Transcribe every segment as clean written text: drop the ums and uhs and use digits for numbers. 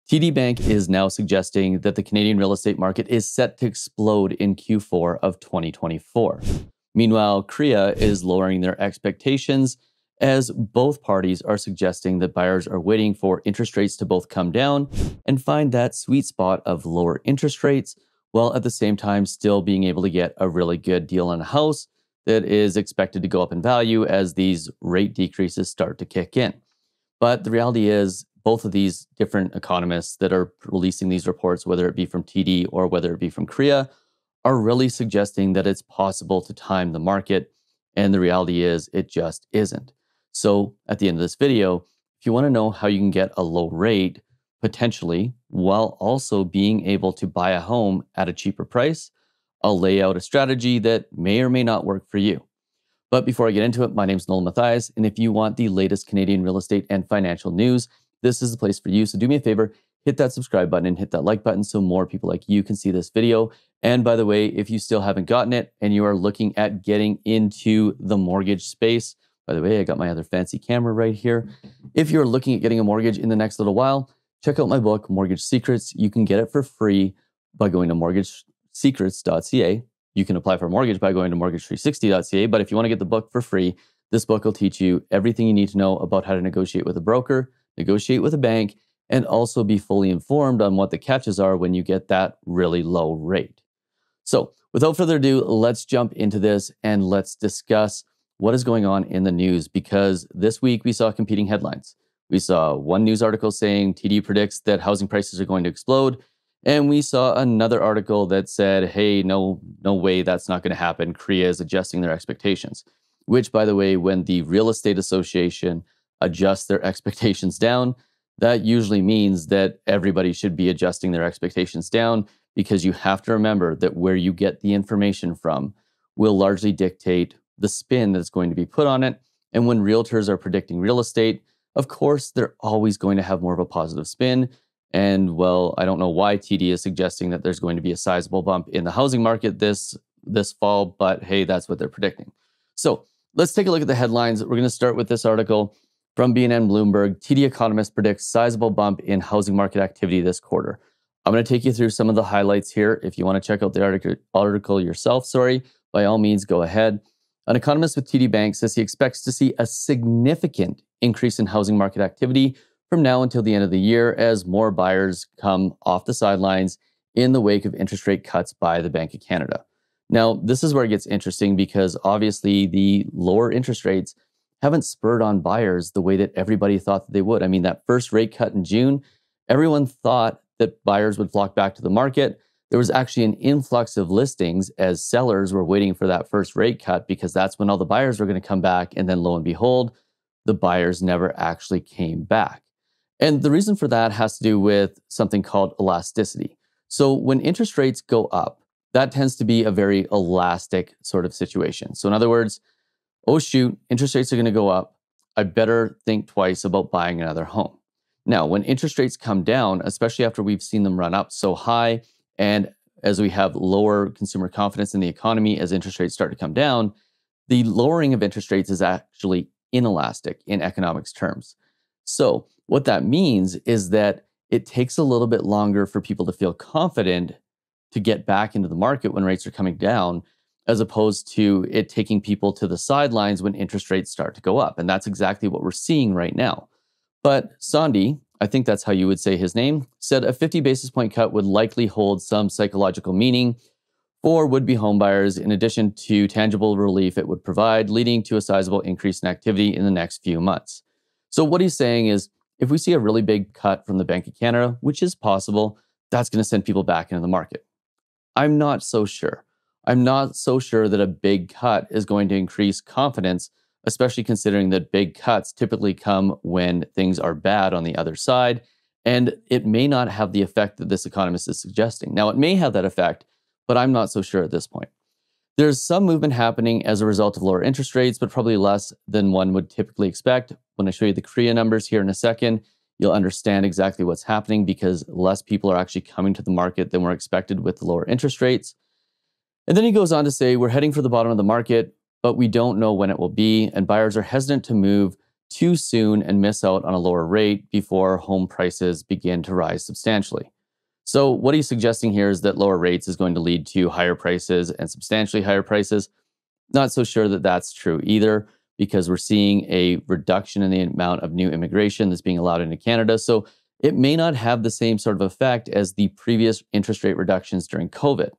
TD Bank is now suggesting that the Canadian real estate market is set to explode in Q4 of 2024. Meanwhile, CREA is lowering their expectations as both parties are suggesting that buyers are waiting for interest rates to both come down and find that sweet spot of lower interest rates, while at the same time still being able to get a really good deal on a house that is expected to go up in value as these rate decreases start to kick in. But the reality is, both of these different economists that are releasing these reports, whether it be from TD or whether it be from CREA, are really suggesting that it's possible to time the market. And the reality is, it just isn't. So at the end of this video, if you want to know how you can get a low rate potentially while also being able to buy a home at a cheaper price, I'll lay out a strategy that may or may not work for you. But before I get into it, my name is Nolan Mathias, and if you want the latest Canadian real estate and financial news, this is the place for you. So do me a favor, hit that subscribe button and hit that like button so more people like you can see this video. And by the way, if you still haven't gotten it and you are looking at getting into the mortgage space, by the way, I got my other fancy camera right here. If you're looking at getting a mortgage in the next little while, check out my book, Mortgage Secrets. You can get it for free by going to mortgagesecrets.ca. You can apply for a mortgage by going to mortgage360.ca. But if you want to get the book for free, this book will teach you everything you need to know about how to negotiate with a broker, negotiate with a bank, and also be fully informed on what the catches are when you get that really low rate. So without further ado, let's jump into this and let's discuss what is going on in the news, because this week we saw competing headlines. We saw one news article saying TD predicts that housing prices are going to explode. And we saw another article that said, hey, no way, that's not going to happen. CREA is adjusting their expectations, which, by the way, when the Real Estate Association adjusts their expectations down, that usually means that everybody should be adjusting their expectations down, because you have to remember that where you get the information from will largely dictate the spin that's going to be put on it. And when realtors are predicting real estate, of course, they're always going to have more of a positive spin. And well, I don't know why TD is suggesting that there's going to be a sizable bump in the housing market this fall, but hey, that's what they're predicting. So let's take a look at the headlines. We're going to start with this article from BNN Bloomberg. TD economist predicts sizable bump in housing market activity this quarter. I'm going to take you through some of the highlights here. If you want to check out the article yourself, by all means, go ahead. An economist with TD Bank says he expects to see a significant increase in housing market activity from now until the end of the year as more buyers come off the sidelines in the wake of interest rate cuts by the Bank of Canada. Now, this is where it gets interesting, because obviously the lower interest rates haven't spurred on buyers the way that everybody thought that they would. I mean, that first rate cut in June, everyone thought that buyers would flock back to the market. There was actually an influx of listings as sellers were waiting for that first rate cut, because that's when all the buyers were going to come back. And then lo and behold, the buyers never actually came back. And the reason for that has to do with something called elasticity. So when interest rates go up, that tends to be a very elastic sort of situation. So in other words, oh shoot, interest rates are going to go up. I better think twice about buying another home. Now, when interest rates come down, especially after we've seen them run up so high, and as we have lower consumer confidence in the economy as interest rates start to come down, the lowering of interest rates is actually inelastic in economics terms. So what that means is that it takes a little bit longer for people to feel confident to get back into the market when rates are coming down, as opposed to it taking people to the sidelines when interest rates start to go up. And that's exactly what we're seeing right now. But Sandy, I think that's how you would say his name, said a 50 basis point cut would likely hold some psychological meaning for would-be homebuyers, in addition to tangible relief it would provide, leading to a sizable increase in activity in the next few months. So what he's saying is, if we see a really big cut from the Bank of Canada, which is possible, that's going to send people back into the market. I'm not so sure. I'm not so sure that a big cut is going to increase confidence, especially considering that big cuts typically come when things are bad on the other side, and it may not have the effect that this economist is suggesting. Now, it may have that effect, but I'm not so sure at this point. There's some movement happening as a result of lower interest rates, but probably less than one would typically expect. When I show you the CREA numbers here in a second, you'll understand exactly what's happening, because less people are actually coming to the market than were expected with the lower interest rates. And then he goes on to say, we're heading for the bottom of the market, but we don't know when it will be, and buyers are hesitant to move too soon and miss out on a lower rate before home prices begin to rise substantially. So, what he's suggesting here is that lower rates is going to lead to higher prices and substantially higher prices. Not so sure that that's true either, because we're seeing a reduction in the amount of new immigration that's being allowed into Canada. So, it may not have the same sort of effect as the previous interest rate reductions during COVID.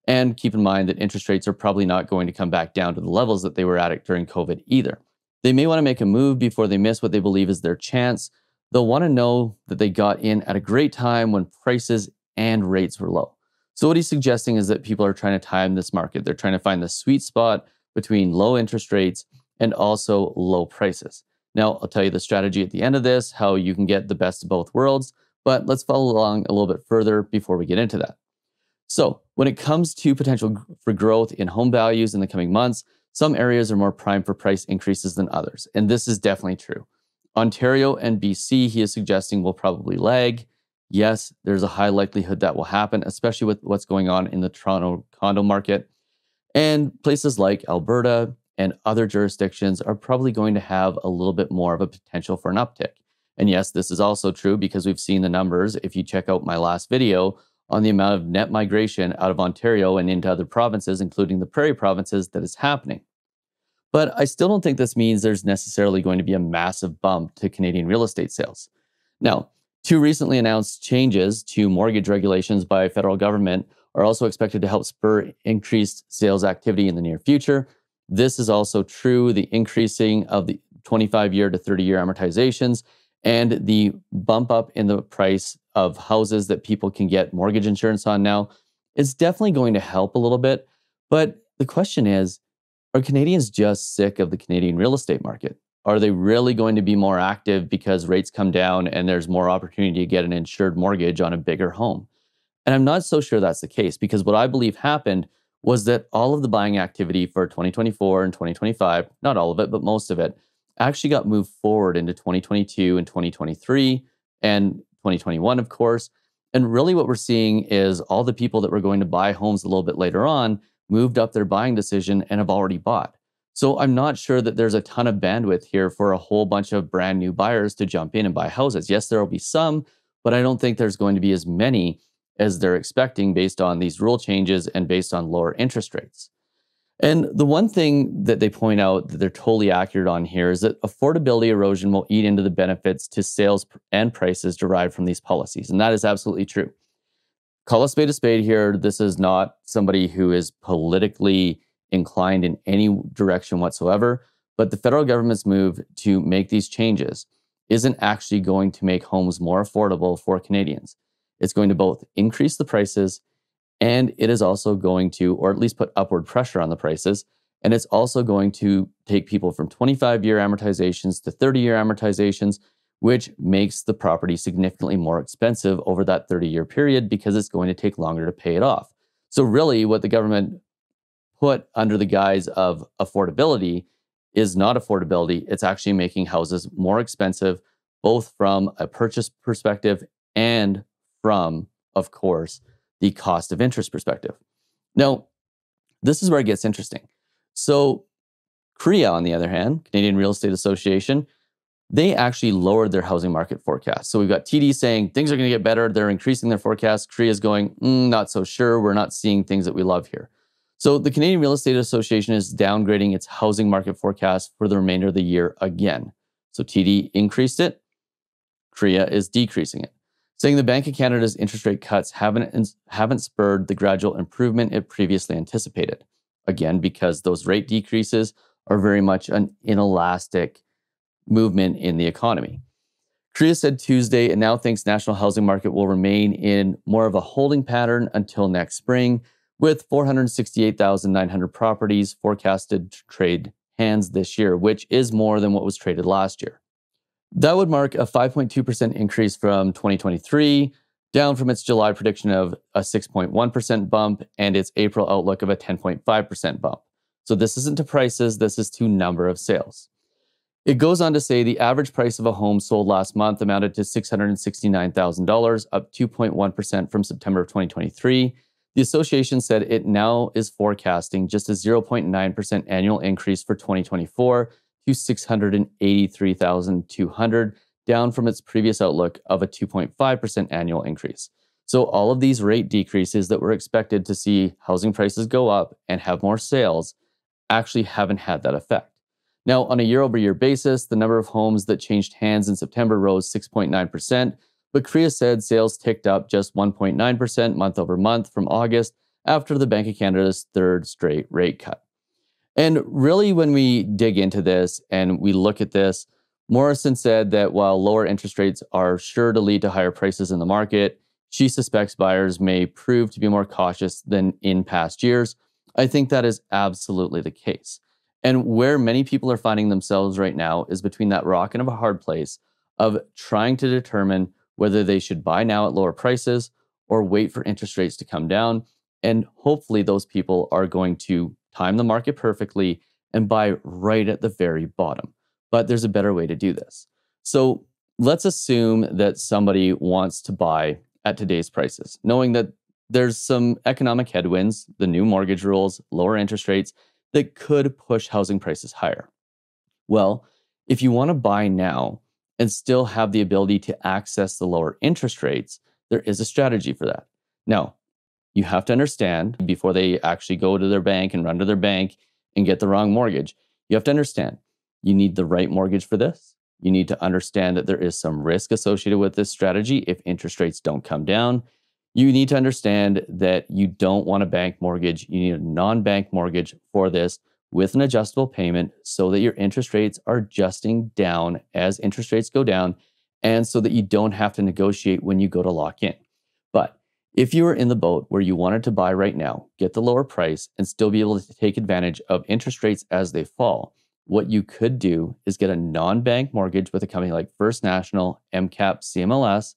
And keep in mind that interest rates are probably not going to come back down to the levels that they were at during COVID either. They may want to make a move before they miss what they believe is their chance. They'll want to know that they got in at a great time when prices and rates were low. So what he's suggesting is that people are trying to time this market. They're trying to find the sweet spot between low interest rates and also low prices. Now, I'll tell you the strategy at the end of this, how you can get the best of both worlds, but let's follow along a little bit further before we get into that. So, when it comes to potential for growth in home values in the coming months, some areas are more prime for price increases than others, and this is definitely true. Ontario and BC, he is suggesting, will probably lag. Yes, there's a high likelihood that will happen, especially with what's going on in the Toronto condo market. And places like Alberta and other jurisdictions are probably going to have a little bit more of a potential for an uptick. And yes, this is also true because we've seen the numbers. If you check out my last video on the amount of net migration out of Ontario and into other provinces, including the prairie provinces, that is happening. But I still don't think this means there's necessarily going to be a massive bump to Canadian real estate sales. Now, two recently announced changes to mortgage regulations by federal government are also expected to help spur increased sales activity in the near future. This is also true, the increasing of the 25-year to 30-year amortizations and the bump up in the price of houses that people can get mortgage insurance on now is definitely going to help a little bit. But the question is, are Canadians just sick of the Canadian real estate market? Are they really going to be more active because rates come down and there's more opportunity to get an insured mortgage on a bigger home? And I'm not so sure that's the case, because what I believe happened was that all of the buying activity for 2024 and 2025, not all of it, but most of it, actually got moved forward into 2022 and 2023 and 2021, of course. And really what we're seeing is all the people that were going to buy homes a little bit later on moved up their buying decision and have already bought. So I'm not sure that there's a ton of bandwidth here for a whole bunch of brand new buyers to jump in and buy houses. Yes, there will be some, but I don't think there's going to be as many as they're expecting based on these rule changes and based on lower interest rates. And the one thing that they point out that they're totally accurate on here is that affordability erosion will eat into the benefits to sales and prices derived from these policies. And that is absolutely true. Call a spade here. This is not somebody who is politically inclined in any direction whatsoever, but the federal government's move to make these changes isn't actually going to make homes more affordable for Canadians. It's going to both increase the prices, and it is also going to, or at least put upward pressure on the prices, and it's also going to take people from 25-year amortizations to 30-year amortizations, which makes the property significantly more expensive over that 30-year period because it's going to take longer to pay it off. So really what the government put under the guise of affordability is not affordability. It's actually making houses more expensive, both from a purchase perspective and from, of course, the cost of interest perspective. Now, this is where it gets interesting. So CREA, on the other hand, Canadian Real Estate Association, they actually lowered their housing market forecast. So we've got TD saying things are going to get better. They're increasing their forecast. CREA is going, not so sure. We're not seeing things that we love here. So the Canadian Real Estate Association is downgrading its housing market forecast for the remainder of the year again. So TD increased it. CREA is decreasing it, saying the Bank of Canada's interest rate cuts haven't spurred the gradual improvement it previously anticipated. Again, because those rate decreases are very much an inelastic movement in the economy. CREA said Tuesday it now thinks national housing market will remain in more of a holding pattern until next spring, with 468,900 properties forecasted to trade hands this year, which is more than what was traded last year. That would mark a 5.2% increase from 2023, down from its July prediction of a 6.1% bump and its April outlook of a 10.5% bump. So this isn't to prices, this is to number of sales. It goes on to say the average price of a home sold last month amounted to $669,000, up 2.1% from September of 2023. The association said it now is forecasting just a 0.9% annual increase for 2024 to 683,200, down from its previous outlook of a 2.5% annual increase. So all of these rate decreases that were expected to see housing prices go up and have more sales actually haven't had that effect. Now, on a year-over-year basis, the number of homes that changed hands in September rose 6.9%, but Korea said sales ticked up just 1.9% month over month from August after the Bank of Canada's third straight rate cut. And really, when we dig into this and we look at this, Morrison said that while lower interest rates are sure to lead to higher prices in the market, she suspects buyers may prove to be more cautious than in past years. I think that is absolutely the case. And where many people are finding themselves right now is between that rock and a hard place of trying to determine whether they should buy now at lower prices or wait for interest rates to come down. And hopefully those people are going to time the market perfectly and buy right at the very bottom. But there's a better way to do this. So let's assume that somebody wants to buy at today's prices, knowing that there's some economic headwinds, the new mortgage rules, lower interest rates, that could push housing prices higher. Well, if you want to buy now and still have the ability to access the lower interest rates, there is a strategy for that. Now, you have to understand before they actually go to their bank and run to their bank and get the wrong mortgage, you have to understand you need the right mortgage for this. You need to understand that there is some risk associated with this strategy if interest rates don't come down. You need to understand that you don't want a bank mortgage. You need a non-bank mortgage for this with an adjustable payment so that your interest rates are adjusting down as interest rates go down and so that you don't have to negotiate when you go to lock in. But if you are in the boat where you wanted to buy right now, get the lower price, and still be able to take advantage of interest rates as they fall, what you could do is get a non-bank mortgage with a company like First National, MCAP, CMLS,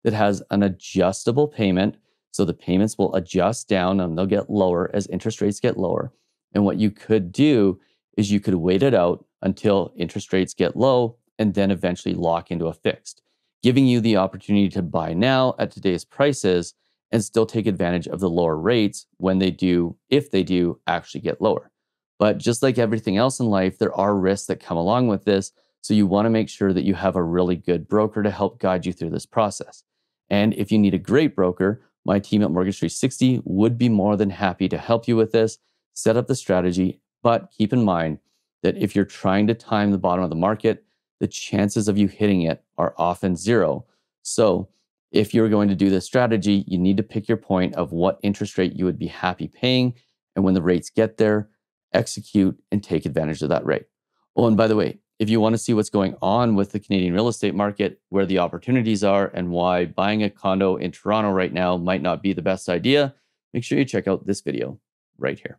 that has an adjustable payment. So the payments will adjust down and they'll get lower as interest rates get lower. And what you could do is you could wait it out until interest rates get low and then eventually lock into a fixed, giving you the opportunity to buy now at today's prices and still take advantage of the lower rates when they do, if they do actually get lower. But just like everything else in life, there are risks that come along with this. So you want to make sure that you have a really good broker to help guide you through this process. And if you need a great broker, my team at Mortgage 360 would be more than happy to help you with this, set up the strategy. But keep in mind that if you're trying to time the bottom of the market, the chances of you hitting it are often zero. So if you're going to do this strategy, you need to pick your point of what interest rate you would be happy paying. And when the rates get there, execute and take advantage of that rate. Oh, and by the way, if you want to see what's going on with the Canadian real estate market, where the opportunities are, and why buying a condo in Toronto right now might not be the best idea, make sure you check out this video right here.